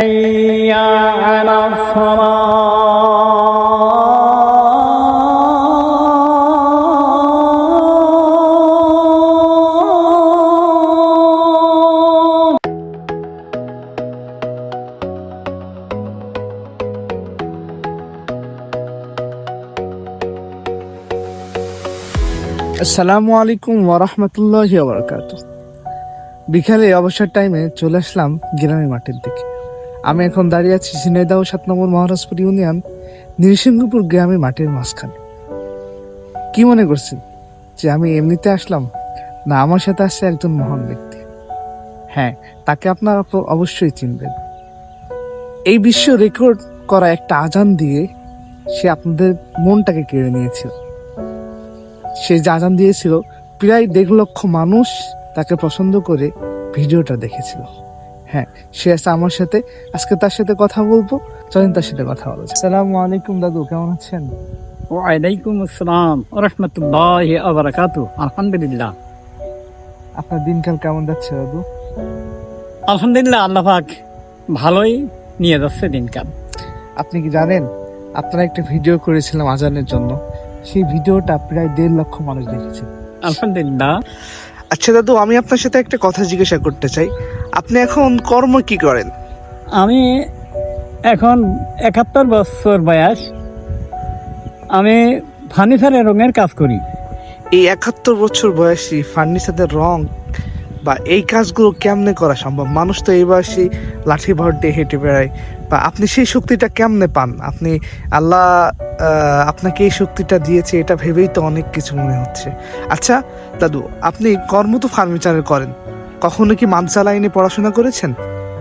حي على الصلاة. আসসালামু আলাইকুম ওয়ারাহমাতুল্লাহি ওয়া বারাকাতুহু। বিকালে অবসর টাইমে চলে আসলাম গ্রামের মাঠের দিকে। আমি এখন দাঁড়িয়ে আছি ঝিনাইদহ ৭ নম্বর মহারাজপুর ইউনিয়ন নৃসিংহপুর গ্রামের মাঠের মাঝখানে। কি মনে করছেন যে আমি এমনিতে আসলাম? না, আমার সাথে আসছে একজন মহান ব্যক্তি। হ্যাঁ, তাকে আপনারা অবশ্যই চিনবেন। এই বিশ্ব রেকর্ড করা একটা আজান দিয়ে সে আপনাদের মনটাকে কেড়ে নিয়েছিল। সে যে আজান দিয়েছিল, প্রায় ১.৫ লক্ষ মানুষ তাকে পছন্দ করে ভিডিওটা দেখেছিল। হ্যাঁ, সে আছে আমার সাথে। আজকে তার সাথে কথা বলবো, চলেন তার সাথে কথা বলবো। আসসালামু আলাইকুম দাদু, কেমন আছেন? ওয়ালাইকুম আসসালাম ওয়া রাহমাতুল্লাহি ওয়া বারাকাতুহু। আলহামদুলিল্লাহ। আপনার দিনকাল কেমন যাচ্ছে দাদু? আলহামদুলিল্লাহ, আল্লাহ পাক ভালোই নিয়ে যাচ্ছে দিনকাল। আপনি কি জানেন, আপনারা একটা ভিডিও করেছিলাম আজানের জন্য, সেই ভিডিওটা প্রায় ১.৫ লক্ষ মানুষ দেখেছে। আলহামদুলিল্লাহ। আচ্ছা দাদু, আমি আপনার সাথে একটা কথা জিজ্ঞাসা করতে চাই। আপনি এখন কর্ম কি করেন? আমি এখন ৭১ বছর বয়স। আমি ফার্নিচারের রঙের কাজ করি। এই ৭১ বছর বয়সী ফার্নিচারের রং বা এই কাজগুলো কেমনে করা সম্ভব? মানুষ তো এই বয়সী লাঠি ভর দিয়ে হেঁটে বেড়ায়, বা আপনি সেই শক্তিটা কেমনে পান? আপনি আল্লাহ আপনাকে এই শক্তিটা দিয়েছে, এটা ভেবেই তো অনেক কিছু মনে হচ্ছে। আচ্ছা দাদু, আপনি কর্ম তো ফার্নিচারের করেন, কখনো কি মাদ্রাসা লাইনে পড়াশোনা করেছেন?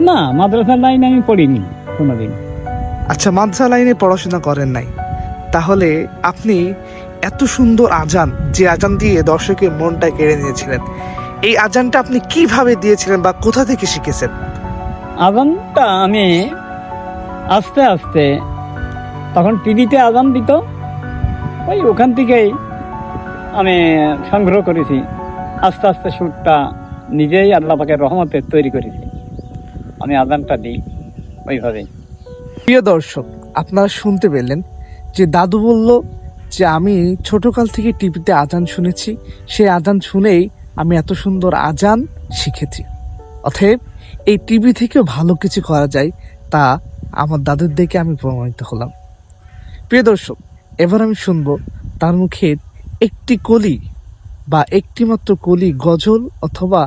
না, মাদ্রাসার লাইনে আমি পড়িনি কোনোদিন। আচ্ছা, মাদ্রাসা লাইনে পড়াশোনা করেন নাই, তাহলে আপনি এত সুন্দর আজান, যে আজান দিয়ে দর্শকের মনটা কেড়ে নিয়েছিলেন, এই আজানটা আপনি কিভাবে দিয়েছিলেন বা কোথা থেকে শিখেছেন? আজানটা আমি আস্তে আস্তে, তখন টিভিতে আজান দিত, ওই ওখান থেকেই আমি সংগ্রহ করেছি। আস্তে আস্তে সুরটা নিজেই আল্লাহ পাকের রহমতে তৈরি করেছি। আমি আজানটা দিই ওইভাবেই। প্রিয় দর্শক, আপনারা শুনতে পেলেন যে দাদু বলল যে আমি ছোটকাল থেকে টিভিতে আজান শুনেছি, সেই আজান শুনেই আমি এত সুন্দর আজান শিখেছি। অতএব এই টিভি থেকেও ভালো কিছু করা যায়, তা আমার দাদুর দেখে আমি প্রমাণিত হলাম। প্রিয় দর্শক, এবার আমি শুনবো তার মুখের একটি কলি বা একটি মাত্র কলি গজল অথবা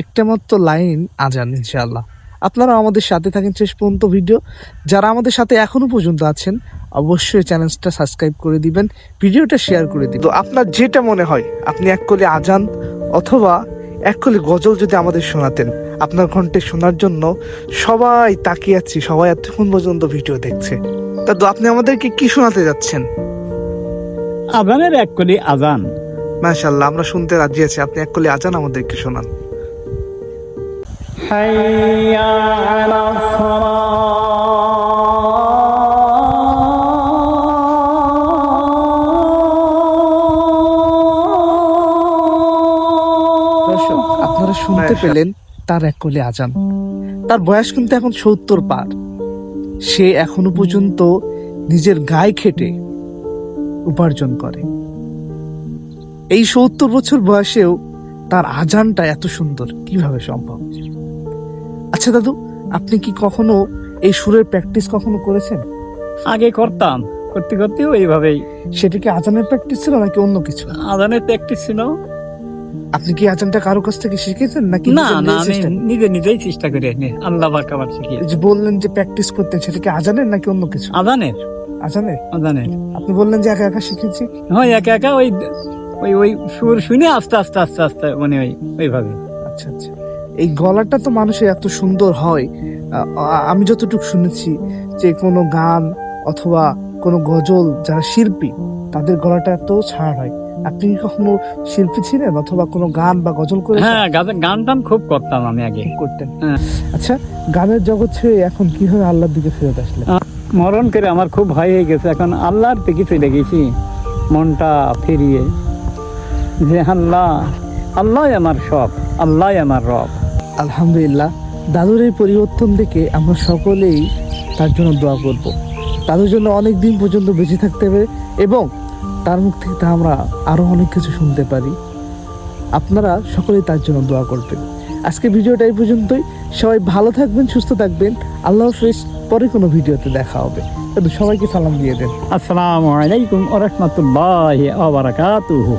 একটা মাত্র লাইন আজান, ইনশাআল্লাহ। আপনারা আমাদের সাথে থাকেন শেষ পর্যন্ত ভিডিও। যারা আমাদের সাথে এখনো পর্যন্ত আছেন, অবশ্যই চ্যানেলটা সাবস্ক্রাইব করে দিবেন, ভিডিওটা শেয়ার করে দিবেন। তো আপনার যেটা মনে হয়, আপনি এক কলি আজান অথবা এক কলি গজল যদি আমাদের শোনাতেন, আপনার কণ্ঠে শোনার জন্য সবাই তাকিয়ে আছি, সবাই এতক্ষণ পর্যন্ত ভিডিও দেখছে। দাদু, আপনি আমাদেরকে কি শোনাতে যাচ্ছেন? আজানের এক কলি আজান। মাশাআল্লাহ, আমরা শুনতে রাজি আছি। আপনি এক কলি আজান আমাদেরকে শোনান। হাইয়া আলা দর্শক, আপনারা শুনতে পেলেন তার এক কলি আজান। তার বয়স কিন্তু এখন ৭০ পার। সে এখনো পর্যন্ত নিজের গায়ে খেটে উপার্জন করে। এই ৭০ বছর বয়সেও তার আজানটা এত সুন্দর, কিভাবে সম্ভব? আচ্ছা দাদু, আপনি কি কখনো এই সুরের প্র্যাকটিস কখনো করেছেন? আগে করতাম, করতে করতেও এইভাবেই। সেটা কি আজানের প্র্যাকটিস ছিল নাকি অন্য কিছু? আজানের প্র্যাকটিস ছিল। আপনি কি আজানটা কারো কাছ থেকে শিখেছেন নাকি না না, আমি নিজেই চেষ্টা করি। আল্লাহ পাক আমার শিখিয়ে। যে বললেন যে প্র্যাকটিস করতেন, সেটা কি আজানের নাকি অন্য কিছু? আজানের। আজানের? আজানের। আপনি বললেন যে একা একা শিখেছি। হয়, একা একা ওই ওই ওই সুর শুনে আস্তে আস্তে আস্তে আস্তে মানে ওইভাবে। আচ্ছা আচ্ছা, এই গলাটা তো মানুষের এত সুন্দর হয়। আমি যতটুকু শুনেছি যে কোনো গান অথবা কোনো গজল, যারা শিল্পী, তাদের গলাটা এত ছাড় হয়। আপনি কি কখনো শিল্পী ছিলেন অথবা কোনো গান বা গজল করে? হ্যাঁ, গান টান খুব করতাম আমি আগে। করতেন? হ্যাঁ। আচ্ছা, গানের জগৎ ছেড়ে এখন কিভাবে আল্লাহর দিকে ফেরত আসলেন? মরণ করে আমার খুব ভয় হয়ে গেছে। এখন আল্লাহর দিকে চলে গেছি মনটা ফিরিয়ে, যে আল্লাহ, আল্লাহ আমার সব, আল্লাহ আমার রব। আলহামদুলিল্লাহ, দাদুর এই পরিবর্তন দেখে আমরা সকলেই তার জন্য দোয়া করব। দাদুর জন্য অনেক দিন পর্যন্ত বেঁচে থাকতে হবে এবং তার মুখ থেকে তা আমরা আরও অনেক কিছু শুনতে পারি। আপনারা সকলেই তার জন্য দোয়া করবেন। আজকে ভিডিওটা এই পর্যন্তই। সবাই ভালো থাকবেন, সুস্থ থাকবেন। আল্লাহ হাফেজ। পরে কোনো ভিডিওতে দেখা হবে। দাদু সবাইকে সালাম দিয়ে দেন। আসসালামু আলাইকুম ওয়া রাহমাতুল্লাহি ওয়া বারাকাতুহু।